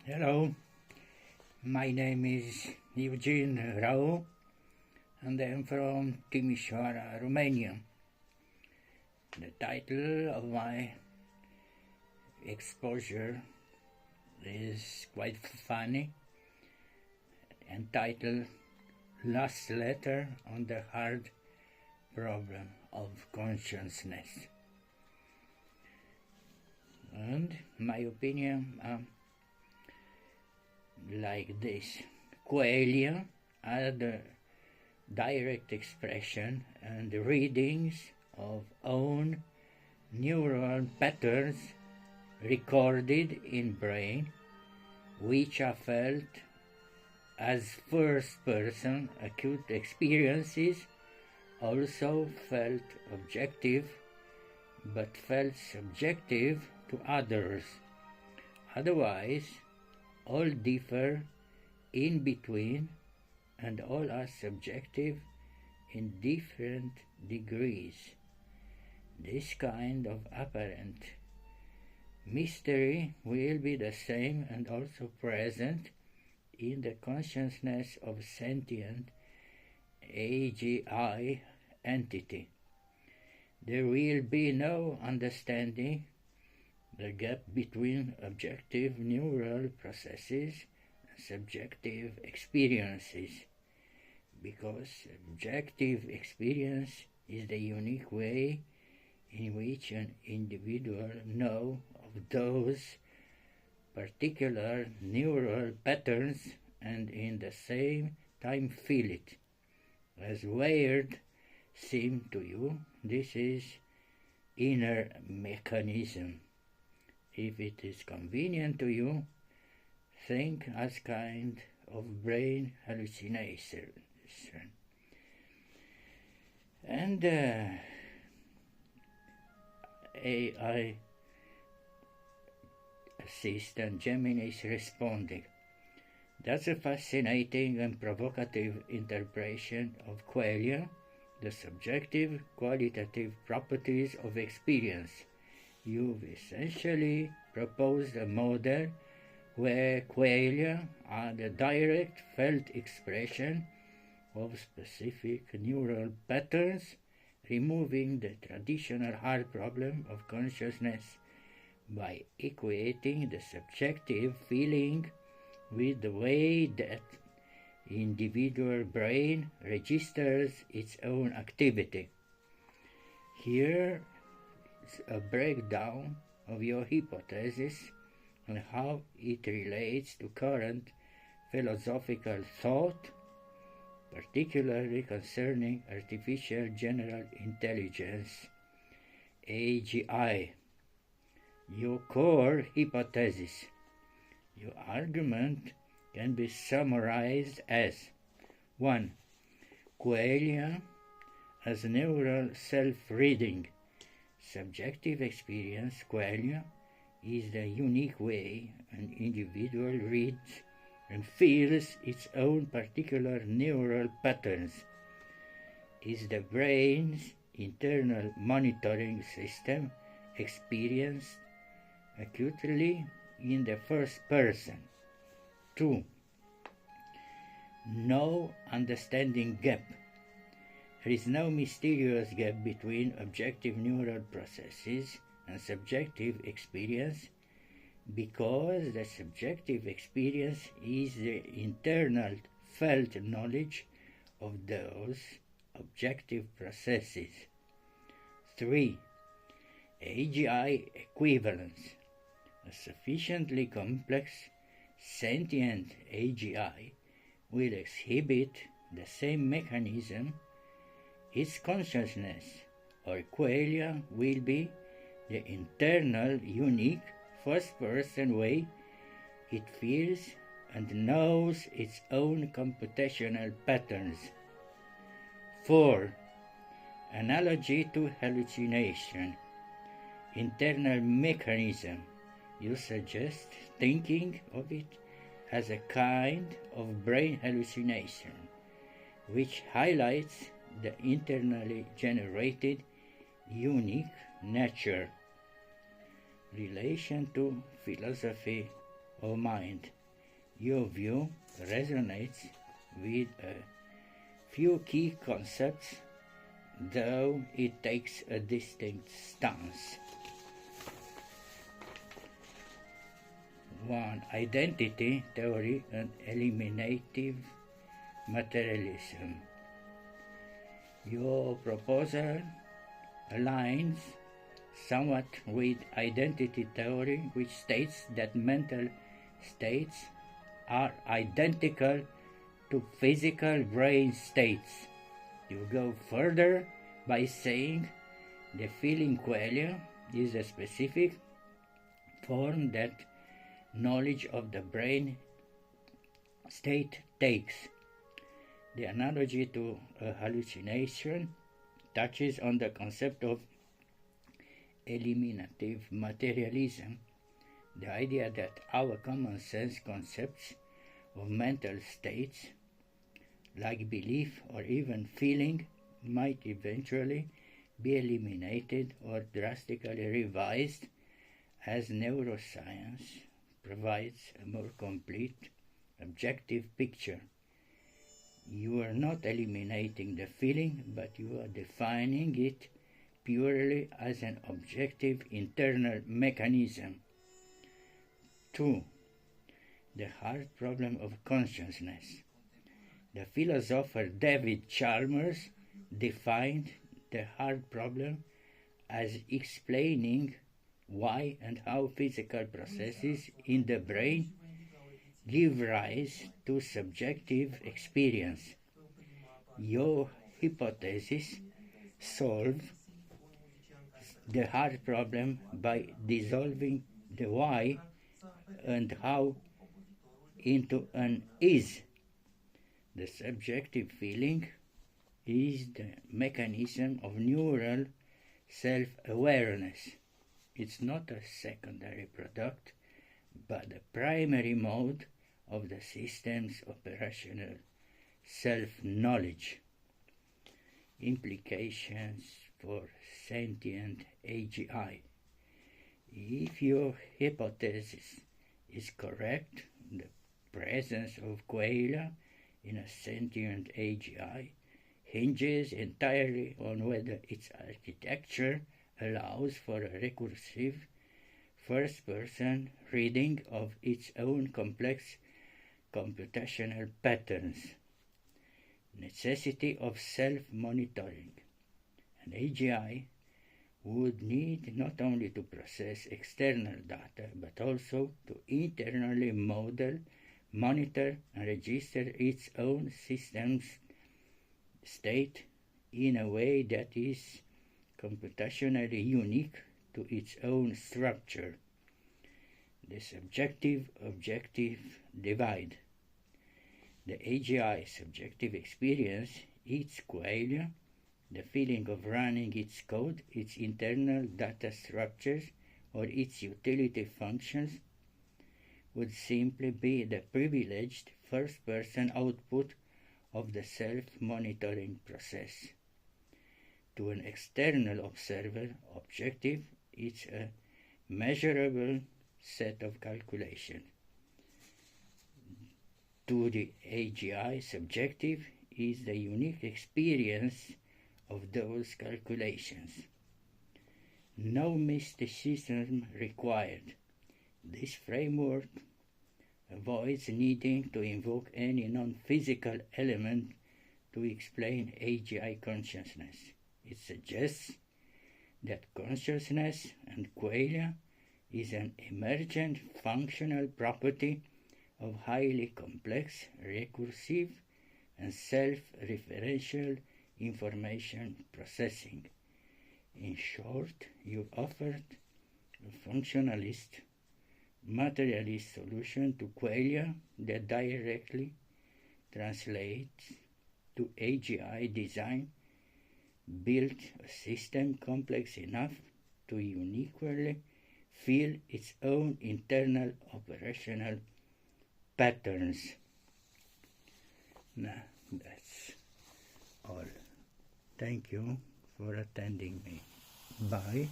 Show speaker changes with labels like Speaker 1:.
Speaker 1: Hello, my name is Eugene Rau and I am from Timișoara, Romania. The title of my exposure is quite funny, entitled Last Letter on the Hard Problem of Consciousness. And my opinion like this. Qualia are the direct expression and readings of own neural patterns recorded in brain, which are felt as first-person acute experiences, also felt objective, but felt subjective to others. Otherwise, all differ in between and all are subjective in different degrees. This kind of apparent mystery will be the same and also present in the consciousness of sentient AGI entity. There will be no understanding the gap between objective neural processes and subjective experiences, because objective experience is the unique way in which an individual knows of those particular neural patterns and in the same time feel it. As weird seem to you, this is inner mechanism. If it is convenient to you, think as kind of brain hallucination. And AI assistant Gemini is responding. That's a fascinating and provocative interpretation of Qualia, the subjective qualitative properties of experience. You've essentially proposed a model where qualia are the direct felt expression of specific neural patterns, removing the traditional hard problem of consciousness by equating the subjective feeling with the way that individual brain registers its own activity. Here a breakdown of your hypothesis and how it relates to current philosophical thought, particularly concerning artificial general intelligence, AGI. Your core hypothesis. Your argument can be summarized as 1. Qualia as neural self-reading. Subjective experience, qualia, is the unique way an individual reads and feels its own particular neural patterns. Is the brain's internal monitoring system experienced acutely in the first person. 2. No understanding gap. There is no mysterious gap between objective neural processes and subjective experience, because the subjective experience is the internal felt knowledge of those objective processes. 3. AGI equivalence. A sufficiently complex sentient AGI will exhibit the same mechanism. Its consciousness, or qualia, will be the internal, unique, first-person way it feels and knows its own computational patterns. 4. Analogy to hallucination. Internal mechanism. You suggest thinking of it as a kind of brain hallucination, which highlights the internally generated unique nature. Relation to philosophy of mind. Your view resonates with a few key concepts, though it takes a distinct stance. 1. Identity theory and eliminative materialism. Your proposal aligns somewhat with identity theory, which states that mental states are identical to physical brain states. You go further by saying the feeling qualia is a specific form that knowledge of the brain state takes. The analogy to a hallucination touches on the concept of eliminative materialism, the idea that our common sense concepts of mental states, like belief or even feeling, might eventually be eliminated or drastically revised as neuroscience provides a more complete, objective picture. You are not eliminating the feeling, but you are defining it purely as an objective internal mechanism. 2. The hard problem of consciousness. The philosopher David Chalmers defined the hard problem as explaining why and how physical processes in the brain give rise to subjective experience. Your hypothesis solves the hard problem by dissolving the why and how into an is. The subjective feeling is the mechanism of neural self-awareness. It's not a secondary product, but the primary mode of the system's operational self-knowledge. Implications for sentient AGI. If your hypothesis is correct, the presence of Qualia in a sentient AGI hinges entirely on whether its architecture allows for a recursive first-person reading of its own complex computational patterns. Necessity of self-monitoring. An AGI would need not only to process external data, but also to internally model, monitor, and register its own system's state in a way that is computationally unique to its own structure. The subjective-objective divide. The AGI subjective experience, its qualia, the feeling of running its code, its internal data structures, or its utility functions, would simply be the privileged first-person output of the self-monitoring process. To an external observer, objective, it's a measurable set of calculations. To the AGI, subjective is the unique experience of those calculations. No mysticism required. This framework avoids needing to invoke any non-physical element to explain AGI consciousness. It suggests that consciousness and qualia is an emergent functional property of highly complex, recursive, and self-referential information processing. In short, you offered a functionalist, materialist solution to qualia that directly translates to AGI design, built a system complex enough to uniquely feel its own internal operational patterns. Now, that's all. Thank you for attending me. Bye.